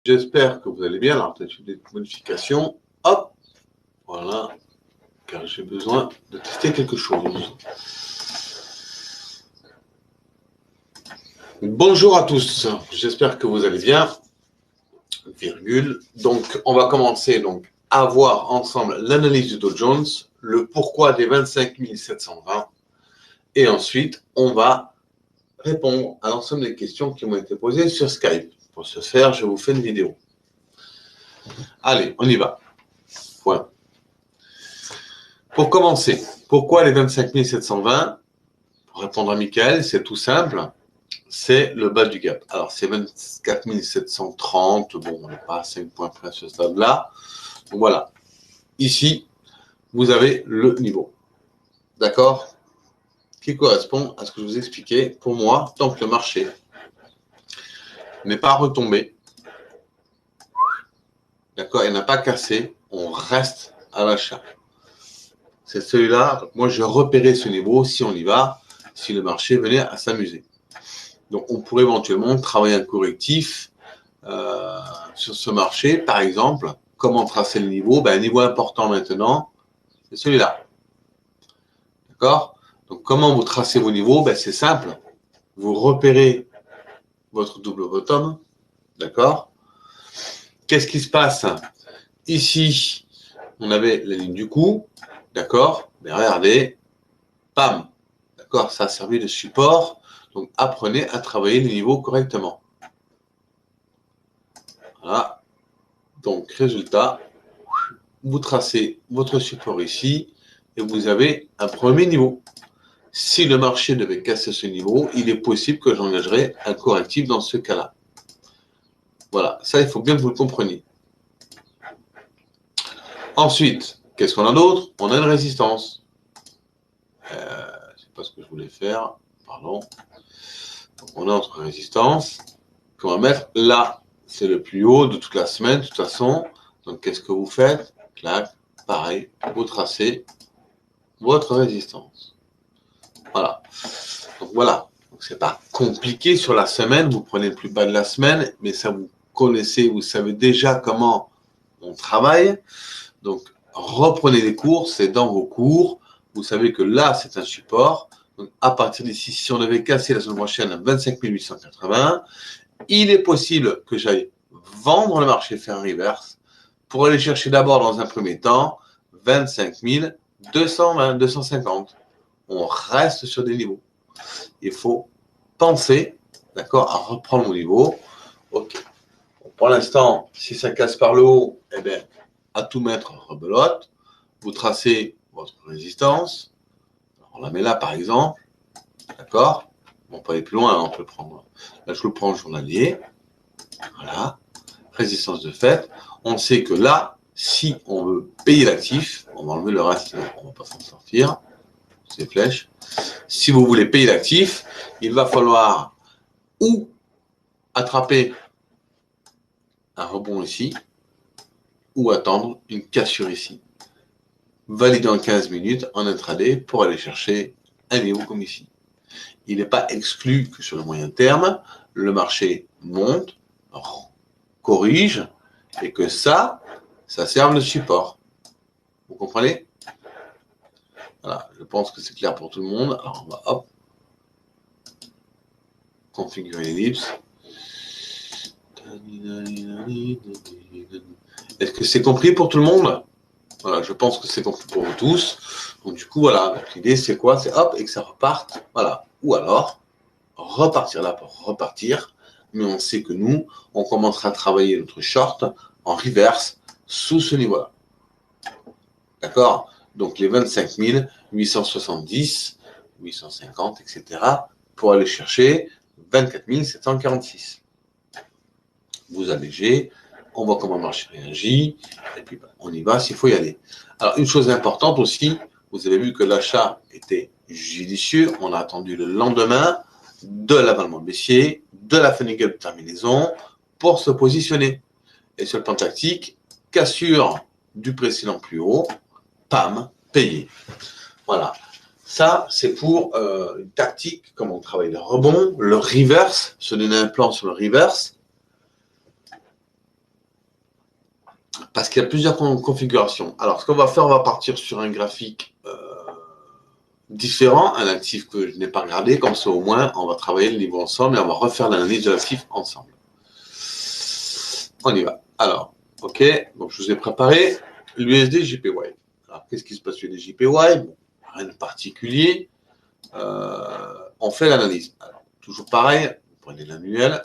J'espère que vous allez bien. Alors, peut-être des modifications. Hop, voilà, car j'ai besoin de tester quelque chose. Bonjour à tous. J'espère que vous allez bien. Virgule. Donc, on va commencer à voir ensemble l'analyse du Dow Jones, le pourquoi des 25 720, et ensuite, on va répondre à l'ensemble des questions qui m'ont été posées sur Skype. Pour ce faire, je vous fais une vidéo. Allez, on y va. Point. Pour commencer, pourquoi les 25 720? Pour répondre à Michael, c'est tout simple. C'est le bas du gap. Alors, c'est 24 730. Bon, on n'est pas à 5 points près à ce stade-là. Donc, voilà. Ici, vous avez le niveau. D'accord? Qui correspond à ce que je vous expliquais. Pour moi, tant que le marché n'est pas retombé, d'accord, il n'a pas cassé, on reste à l'achat. C'est celui-là. Moi, je repérais ce niveau si on y va, si le marché venait à s'amuser. Donc, on pourrait éventuellement travailler un correctif sur ce marché. Par exemple, comment tracer le niveau? Un niveau important maintenant, c'est celui-là. D'accord? Donc, comment vous tracez vos niveaux? C'est simple. Vous repérez votre double bottom. D'accord? Qu'est-ce qui se passe? Ici, on avait la ligne du coup. D'accord? Mais regardez, bam! D'accord? Ça a servi de support. Donc, apprenez à travailler les niveaux correctement. Voilà. Donc, résultat, vous tracez votre support ici et vous avez un premier niveau. Si le marché devait casser ce niveau, il est possible que j'engagerai un correctif dans ce cas-là. Voilà, ça, il faut bien que vous le compreniez. Ensuite, qu'est-ce qu'on a d'autre? On a une résistance. C'est pas ce que je voulais faire, pardon. Donc, on a notre résistance qu'on va mettre là. C'est le plus haut de toute la semaine, de toute façon. Donc, qu'est-ce que vous faites? Clac, pareil, vous tracez votre résistance. Voilà. Donc, voilà. Donc, c'est pas compliqué sur la semaine. Vous prenez le plus bas de la semaine, mais ça vous connaissez, vous savez déjà comment on travaille. Donc, reprenez les cours, c'est dans vos cours. Vous savez que là, c'est un support. Donc, à partir d'ici, si on devait casser la semaine prochaine à 25 880, il est possible que j'aille vendre le marché, faire un reverse, pour aller chercher d'abord, dans un premier temps, 25 220, 250. On reste sur des niveaux. Il faut penser, d'accord, à reprendre mon niveau. Ok. Bon, pour l'instant, si ça casse par le haut, eh bien, à tout mettre en rebelote. Vous tracez votre résistance. Alors, on la met là, par exemple. D'accord? On peut aller plus loin, hein, on peut le prendre. Là, je le prends en journalier. Voilà. Résistance de fait. On sait que là, si on veut payer l'actif, on va enlever le reste, on ne va pas s'en sortir. Ces flèches. Si vous voulez payer l'actif, il va falloir ou attraper un rebond ici, ou attendre une cassure ici. Valider en 15 minutes en intraday pour aller chercher un niveau comme ici. Il n'est pas exclu que sur le moyen terme, le marché monte, corrige, et que ça serve de support. Vous comprenez? Voilà, je pense que c'est clair pour tout le monde. Alors on va hop, configurer l'ellipse. Est-ce que c'est compris pour tout le monde? Voilà, je pense que c'est compris pour vous tous. Donc du coup, voilà, l'idée c'est quoi? C'est hop, et que ça reparte. Voilà. Ou alors, repartir là pour repartir. Mais on sait que nous, on commencera à travailler notre short en reverse sous ce niveau-là. D'accord? Donc les 25 870, 850, etc. pour aller chercher 24 746. Vous allégez, on voit comment le marché réagit, et puis on y va s'il faut y aller. Alors une chose importante aussi, vous avez vu que l'achat était judicieux, on a attendu le lendemain de l'avalement baissier, de la fin de terminaison pour se positionner. Et sur le plan tactique, cassure du précédent plus haut, pam, payé. Voilà. Ça, c'est pour une tactique, comment on travaille le rebond, le reverse, se donner un plan sur le reverse. Parce qu'il y a plusieurs configurations. Alors, ce qu'on va faire, on va partir sur un graphique différent, un actif que je n'ai pas regardé, comme ça au moins, on va travailler le niveau ensemble et on va refaire l'analyse de l'actif ensemble. On y va. Alors, ok, donc je vous ai préparé l'USD JPY. Alors, qu'est-ce qui se passe sur les JPY? Bon, rien de particulier. On fait l'analyse. Alors, toujours pareil, vous prenez l'annuel.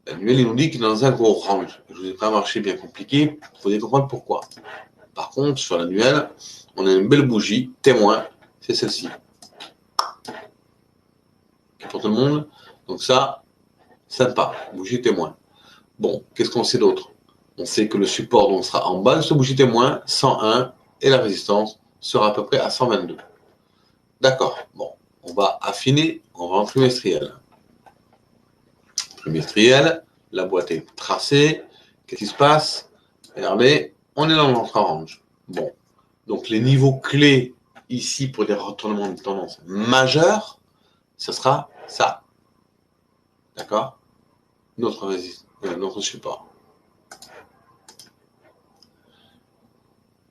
L'annuel, il nous dit qu'il est dans un gros range. Je vous ai pris un marché bien compliqué, il faut comprendre pourquoi. Par contre, sur l'annuel, on a une belle bougie, témoin, c'est celle-ci. Pour tout le monde. Donc ça, sympa, bougie témoin. Bon, qu'est-ce qu'on sait d'autre? On sait que le support donc, sera en bas de ce bougie témoin, 101, et la résistance sera à peu près à 122. D'accord, bon, on va affiner, on va en trimestriel. Trimestriel, la boîte est tracée. Qu'est-ce qui se passe? Regardez, on est dans l'entre-range. Bon, donc les niveaux clés ici pour des retournements de tendance majeurs, ce sera ça. D'accord? Notre support.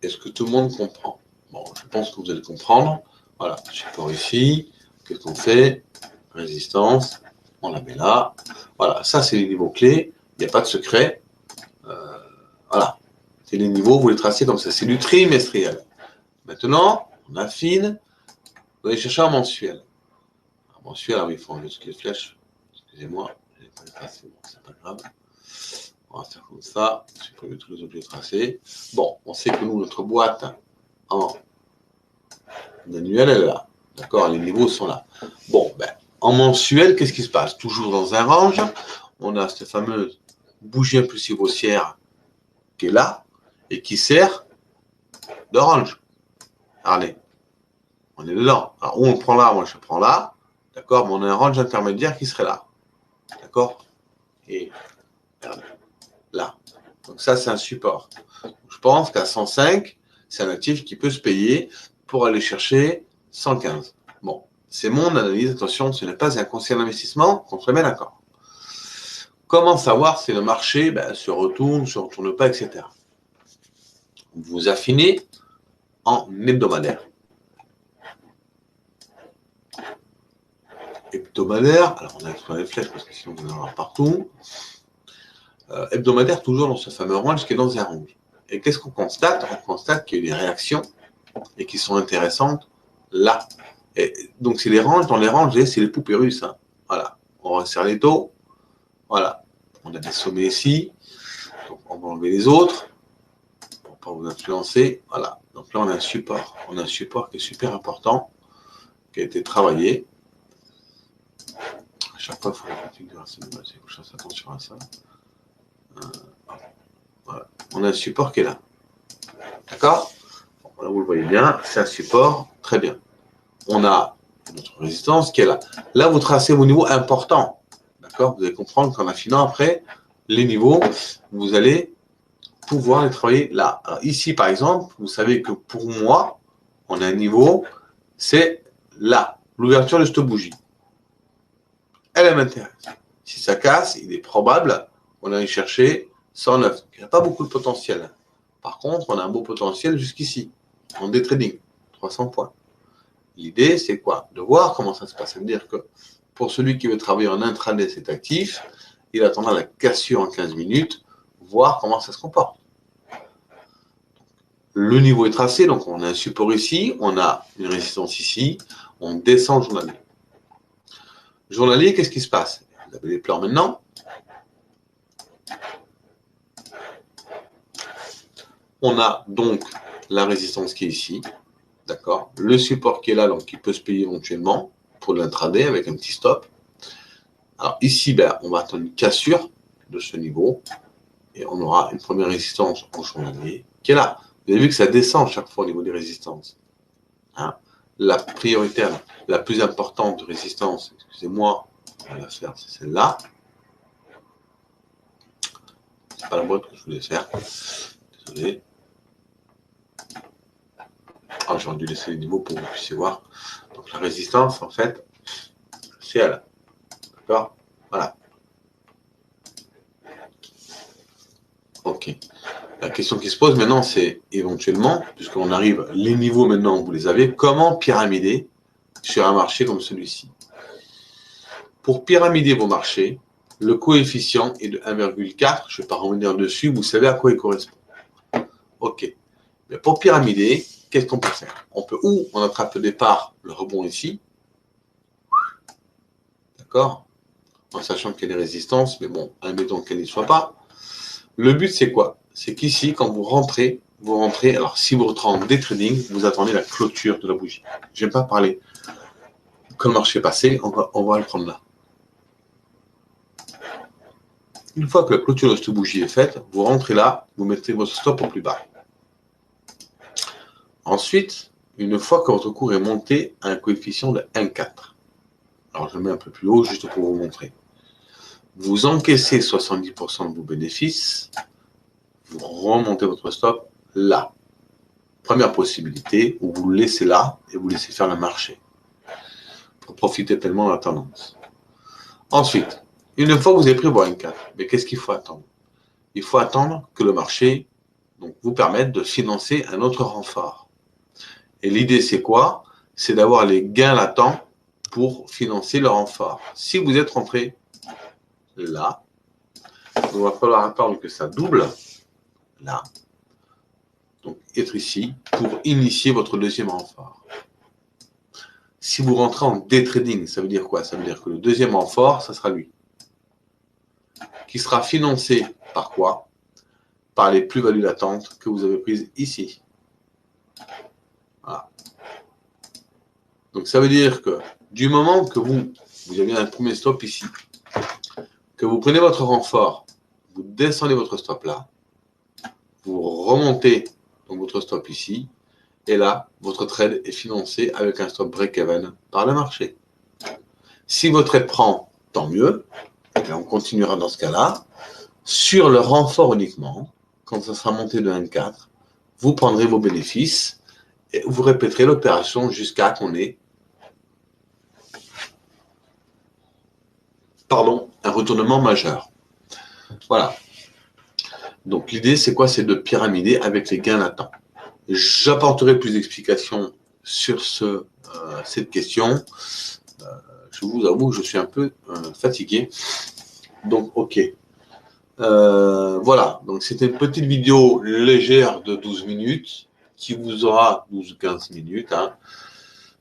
Est-ce que tout le monde comprend? Bon, je pense que vous allez comprendre. Voilà, support ici. Qu'est-ce qu'on fait? Résistance. On la met là. Voilà, ça c'est les niveaux clés. Il n'y a pas de secret. Voilà. C'est les niveaux, vous les tracez comme ça. C'est du trimestriel. Maintenant, on affine. Vous allez chercher un mensuel. Un mensuel, oui, il faut enlever toutes les flèches. Excusez-moi, je n'ai pas les tracés, bon, c'est pas grave. On va faire comme ça. Supprimer tous les objets tracés. Bon, on sait que nous, notre boîte en annuel, elle est là. D'accord, les niveaux sont là. Bon, ben, en mensuel, qu'est-ce qui se passe? Toujours dans un range, on a cette fameuse bougie impulsive haussière qui est là et qui sert de range. Regardez, on est dedans. Alors, où on prend là, moi je prends là. D'accord, mais on a un range intermédiaire qui serait là. D'accord? Et regardez, là. Donc ça, c'est un support. Je pense qu'à 105, c'est un actif qui peut se payer pour aller chercher 115. Bon, c'est mon analyse. Attention, ce n'est pas un conseil d'investissement, qu'on se met d'accord. Comment savoir si le marché se retourne pas, etc. Vous affinez en hebdomadaire. Hebdomadaire, alors on a exploité les flèches parce que sinon on en aura partout. Hebdomadaire, toujours dans ce fameux range qui est dans un range. Et qu'est-ce qu'on constate? On constate qu'il y a des réactions et qui sont intéressantes là. Et donc c'est les ranges, dans les ranges, c'est les poupées russes. Hein. Voilà, on resserre les taux. Voilà, on a des sommets ici. Donc on va enlever les autres pour ne pas vous influencer. Voilà, donc là on a un support. On a un support qui est super important, qui a été travaillé. À chaque fois, il faut configurer ça. Je fasse attention à ça. Voilà. On a un support qui est là. D'accord? Bon, là, vous le voyez bien, c'est un support, très bien. On a notre résistance qui est là. Là, vous tracez vos niveaux importants. D'accord? Vous allez comprendre qu'en affinant après les niveaux, vous allez pouvoir les travailler là. Alors, ici, par exemple, vous savez que pour moi, on a un niveau, c'est là, l'ouverture de cette bougie. Elle m'intéresse. Si ça casse, il est probable qu'on aille chercher 109. Il n'y a pas beaucoup de potentiel. Par contre, on a un beau potentiel jusqu'ici, en day trading, 300 points. L'idée, c'est quoi? De voir comment ça se passe. Ça veut dire que pour celui qui veut travailler en intraday cet actif, il attendra la cassure en 15 minutes, voir comment ça se comporte. Le niveau est tracé, donc on a un support ici, on a une résistance ici, on descend journalier. Journalier, qu'est-ce qui se passe? Vous avez les plans maintenant. On a donc la résistance qui est ici, d'accord? Le support qui est là, donc qui peut se payer éventuellement pour l'intraday avec un petit stop. Alors ici, on va attendre une cassure de ce niveau et on aura une première résistance en journalier qui est là. Vous avez vu que ça descend chaque fois au niveau des résistances. Hein? La prioritaire, la plus importante de résistance, excusez-moi, on va la faire, c'est celle-là. C'est pas la boîte que je voulais faire. Désolé. Ah, j'aurais dû laisser les niveaux pour que vous puissiez voir. Donc la résistance, en fait, c'est elle. D'accord? Voilà. Ok. La question qui se pose maintenant, c'est éventuellement, puisqu'on arrive, les niveaux maintenant, vous les avez, comment pyramider sur un marché comme celui-ci? Pour pyramider vos marchés, le coefficient est de 1,4. Je ne vais pas revenir dessus, vous savez à quoi il correspond. Ok. Mais pour pyramider, qu'est-ce qu'on peut faire? On peut ou on attrape le départ, le rebond ici, d'accord? En sachant qu'il y a des résistances, mais bon, admettons qu'elle n'y soit pas. Le but, c'est quoi? C'est qu'ici, quand vous rentrez, alors si vous rentrez en day trading, vous attendez la clôture de la bougie. Je n'ai pas parlé. Quand le marché est passé, on va le prendre là. Une fois que la clôture de cette bougie est faite, vous rentrez là, vous mettez votre stop au plus bas. Ensuite, une fois que votre cours est monté à un coefficient de 1,4, alors je le mets un peu plus haut juste pour vous montrer. Vous encaissez 70% de vos bénéfices, vous remontez votre stop là. Première possibilité, où vous le laissez là et vous laissez faire le marché pour profiter pleinement de la tendance. Ensuite, une fois que vous avez pris vos 1,4, mais qu'est-ce qu'il faut attendre? Il faut attendre que le marché donc, vous permette de financer un autre renfort. Et l'idée, c'est quoi? C'est d'avoir les gains latents pour financer le renfort. Si vous êtes rentré là, il va falloir attendre que ça double là. Donc, être ici pour initier votre deuxième renfort. Si vous rentrez en day trading, ça veut dire quoi? Ça veut dire que le deuxième renfort, ça sera lui. Qui sera financé par quoi? Par les plus-values latentes que vous avez prises ici. Voilà. Donc, ça veut dire que du moment que vous avez un premier stop ici, que vous prenez votre renfort, vous descendez votre stop là, vous remontez donc votre stop ici, et là, votre trade est financé avec un stop break-even par le marché. Si votre trade prend, tant mieux, et on continuera dans ce cas-là. Sur le renfort uniquement, quand ça sera monté de 1,4, vous prendrez vos bénéfices et vous répéterez l'opération jusqu'à qu'on ait un retournement majeur. Voilà. Donc l'idée, c'est quoi? C'est de pyramider avec les gains latents. J'apporterai plus d'explications sur cette question. Je vous avoue que je suis un peu fatigué. Donc, ok. Voilà. Donc, c'était une petite vidéo légère de 12 minutes qui vous aura 12 ou 15 minutes. Hein,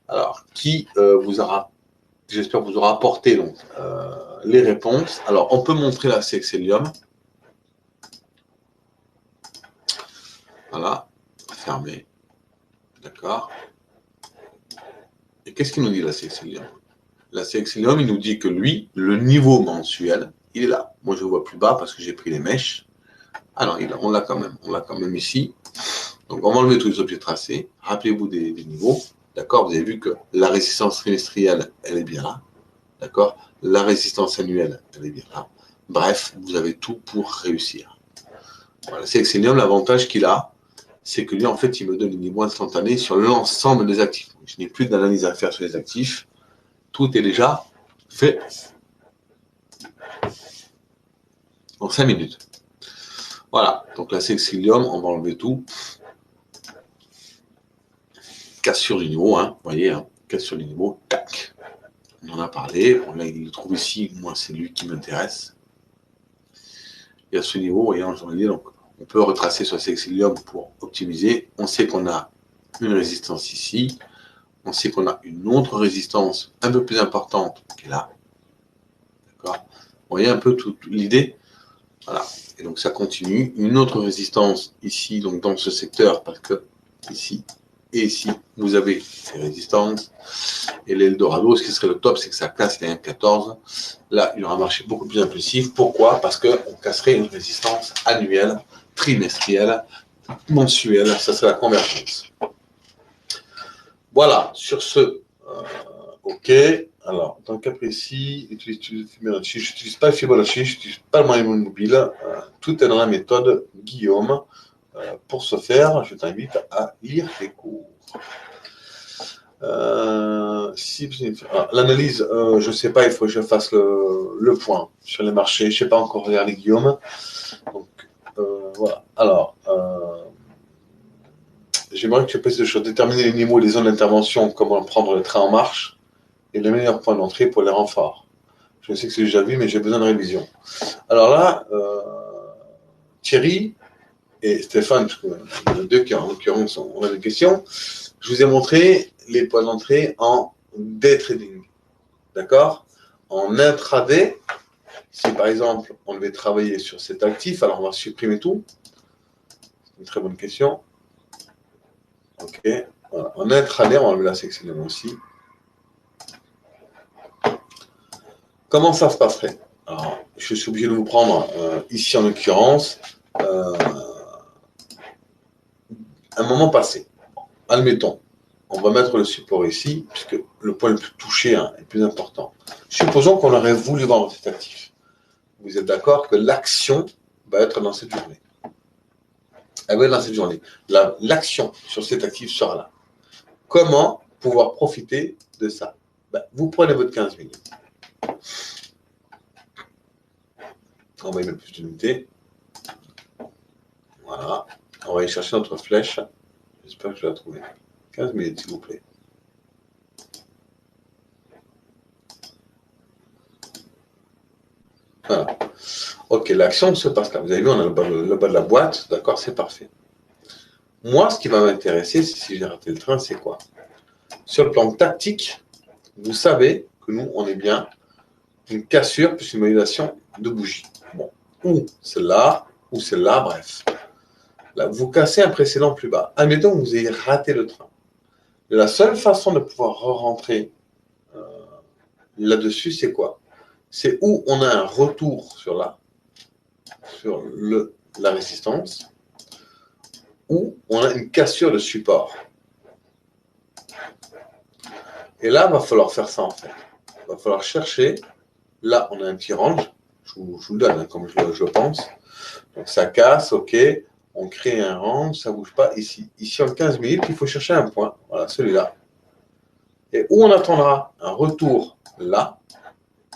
alors, qui vous aura, j'espère vous aura apporté donc, les réponses. Alors, on peut montrer la CXLium. Voilà. Fermé. D'accord. Et qu'est-ce qu'il nous dit la CXLium? La CXLium, il nous dit que lui, le niveau mensuel, il est là. Moi, je le vois plus bas parce que j'ai pris les mèches. Ah non, on l'a quand même. On l'a quand même ici. Donc, on va enlever tous les objets tracés. Rappelez-vous des niveaux. D'accord? Vous avez vu que la résistance trimestrielle, elle est bien là. D'accord? La résistance annuelle, elle est bien là. Bref, vous avez tout pour réussir. Voilà. C'est Xenium, l'avantage qu'il a, c'est que lui, en fait, il me donne une niveau instantané sur l'ensemble des actifs. Je n'ai plus d'analyse à faire sur les actifs. Tout est déjà fait en 5 minutes. Voilà. Donc là, c'est Xenium, on va enlever tout. Cassure du niveau, hein, vous voyez, hein, cassure du niveau, tac. On en a parlé, bon, là il le trouve ici, moi c'est lui qui m'intéresse. Et à ce niveau, vous voyez, donc, on peut retracer sur Cexilium pour optimiser. On sait qu'on a une résistance ici, on sait qu'on a une autre résistance un peu plus importante qui est là. D'accord? Vous voyez un peu toute l'idée? Voilà. Et donc ça continue. Une autre résistance ici, donc dans ce secteur, parce que ici, et ici, vous avez ces résistances. Et l'Eldorado, ce qui serait le top, c'est que ça casse les 1,14. Là, il aura marché beaucoup plus impulsif. Pourquoi? Parce qu'on casserait une résistance annuelle, trimestrielle, mensuelle. Ça, c'est la convergence. Voilà, sur ce, OK. Alors, dans le cas précis, utilise Fibonacci. Je n'utilise pas Fibonacci, je n'utilise pas le moyen mobile. Tout est dans la méthode Guillaume. Pour ce faire, je t'invite à lire les cours. L'analyse, je ne sais pas, il faut que je fasse le point sur les marchés. Je ne sais pas encore regarder Guillaume. Donc, Voilà. Alors, j'aimerais que tu puisses déterminer les niveaux, les zones d'intervention, comment prendre le train en marche et les meilleurs points d'entrée pour les renforts. Je sais que c'est déjà vu, mais j'ai besoin de révision. Alors là, Thierry et Stéphane, parce que les deux qui en l'occurrence on a des questions, je vous ai montré les points d'entrée en day trading. D'accord? En intraday, si par exemple on devait travailler sur cet actif, alors on va supprimer tout. C'est une très bonne question. Ok. Voilà. En intraday, on va enlever la section aussi. Comment ça se passerait? Alors, je suis obligé de vous prendre ici en l'occurrence un moment passé. Admettons, on va mettre le support ici, puisque le point le plus touché est le plus important. Supposons qu'on aurait voulu vendre cet actif. Vous êtes d'accord que l'action va être dans cette journée. Elle va être dans cette journée. L'action sur cet actif sera là. Comment pouvoir profiter de ça? Vous prenez votre 15 minutes. On va y mettre plus d'unités. Voilà. On va aller chercher notre flèche. J'espère que je vais la trouver. 15 minutes, s'il vous plaît. Voilà. Ok, l'action se passe là. Vous avez vu, on a le bas de la boîte. D'accord, c'est parfait. Moi, ce qui va m'intéresser, si j'ai raté le train, c'est quoi? Sur le plan tactique, vous savez que nous, on est bien une cassure plus une modulation de bougie. Bon, ou celle-là, bref. Là, vous cassez un précédent plus bas. Admettons que vous ayez raté le train. La seule façon de pouvoir re-rentrer là-dessus, c'est quoi? C'est où on a un retour sur la résistance, ou on a une cassure de support. Et là, il va falloir faire ça en fait. Il va falloir chercher. Là, on a un petit range. Je vous le donne, hein, comme je le pense. Donc ça casse, ok. On crée un range, ça ne bouge pas ici. Ici, en 15 minutes, il faut chercher un point. Voilà, celui-là. Et où on attendra un retour là,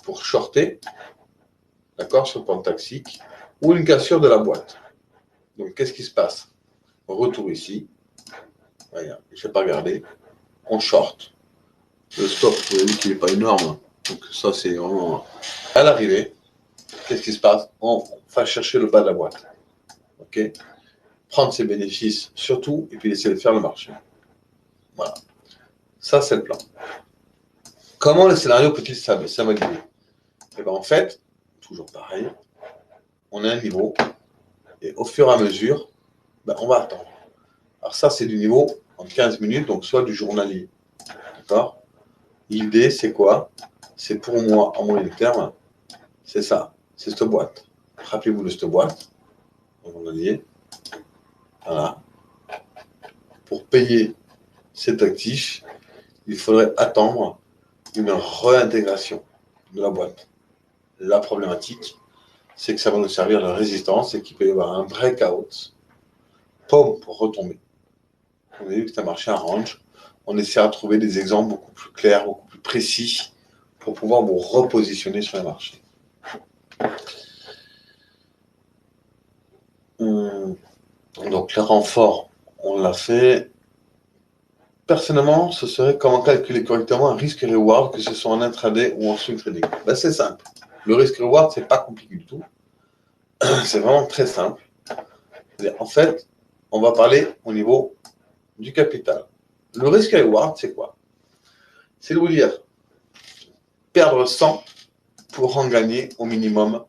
pour shorter, d'accord, sur le plan taxique, ou une cassure de la boîte. Donc, qu'est-ce qui se passe? Retour ici. Regarde, je n'ai pas regardé. On short. Le stop, vous avez vu qu'il n'est pas énorme. Donc, ça, c'est vraiment. À l'arrivée, qu'est-ce qui se passe? On va chercher le bas de la boîte. Ok? Prendre ses bénéfices surtout, et puis laisser le faire le marché. Voilà. Ça, c'est le plan. Comment le scénario peut-il s'améliorer? Et bien, en fait, toujours pareil, on a un niveau, et au fur et à mesure, on va attendre. Alors ça, c'est du niveau en 15 minutes, donc soit du journalier. D'accord? L'idée, c'est quoi? C'est pour moi, en moyen terme, c'est ça, c'est cette boîte. Rappelez-vous de cette boîte, en journalier. Voilà. Pour payer cet actif, il faudrait attendre une réintégration de la boîte. La problématique, c'est que ça va nous servir de résistance et qu'il peut y avoir un breakout, pour retomber. On a vu que ça marchait un range. On essaiera de trouver des exemples beaucoup plus clairs, beaucoup plus précis pour pouvoir vous repositionner sur le marché. Donc, les renforts, on l'a fait. Personnellement, ce serait comment calculer correctement un risque reward, que ce soit en intraday ou en swing trading. C'est simple. Le risque reward, c'est pas compliqué du tout. C'est vraiment très simple. En fait, on va parler au niveau du capital. Le risque reward, c'est quoi? C'est de vous dire perdre 100 pour en gagner au minimum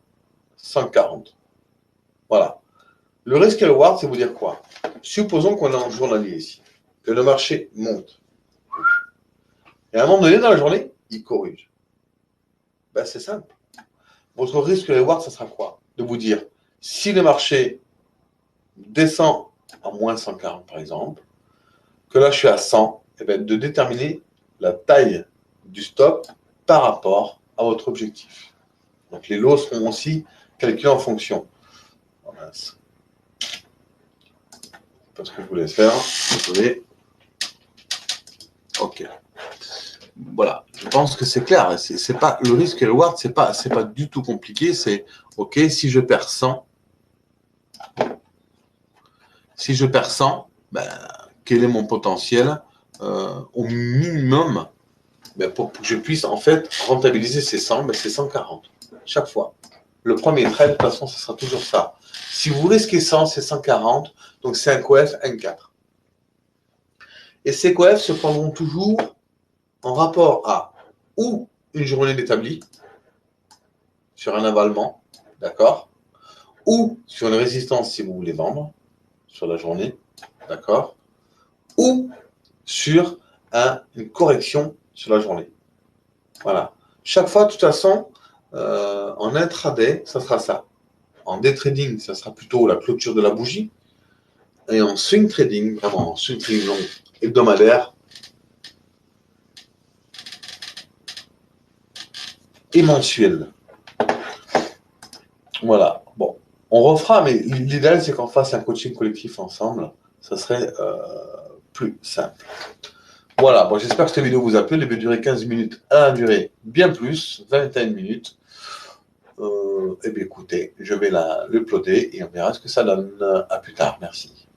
140. Voilà. Le risque reward, c'est vous dire quoi? Supposons qu'on est en journalier ici, que le marché monte. Et à un moment donné, dans la journée, il corrige. C'est simple. Votre risque reward, ça sera quoi? De vous dire, si le marché descend à moins 140 par exemple, que là je suis à 100, de déterminer la taille du stop par rapport à votre objectif. Donc les lots seront aussi calculés en fonction. Oh mince. C'est pas ce que je voulais faire. Désolé. Ok. Voilà. Je pense que c'est clair. C'est pas le risque et le reward, c'est pas du tout compliqué. C'est ok, si je perds 100, Si je perds 100, ben, quel est mon potentiel au minimum pour que je puisse en fait rentabiliser ces 100, c'est 140 chaque fois. Le premier trade, de toute façon, ce sera toujours ça. Si vous risquez 100, c'est 140, donc c'est un coef N4. Et ces coefs se prendront toujours en rapport à ou une journée d'établi sur un avalement, d'accord, ou sur une résistance si vous voulez vendre sur la journée, d'accord, ou sur une correction sur la journée. Voilà. Chaque fois, de toute façon, en intraday, ça sera ça. En day trading, ça sera plutôt la clôture de la bougie. Et en swing trading, vraiment en swing trading long, hebdomadaire et mensuel. Voilà. Bon, on refera, mais l'idéal, c'est qu'on fasse un coaching collectif ensemble. Ça serait plus simple. Voilà, bon, j'espère que cette vidéo vous a plu. Elle devait durer 15 minutes, elle a duré bien plus, 21 minutes. Eh bien, écoutez, je vais l'uploader et on verra ce que ça donne. À plus tard. Merci.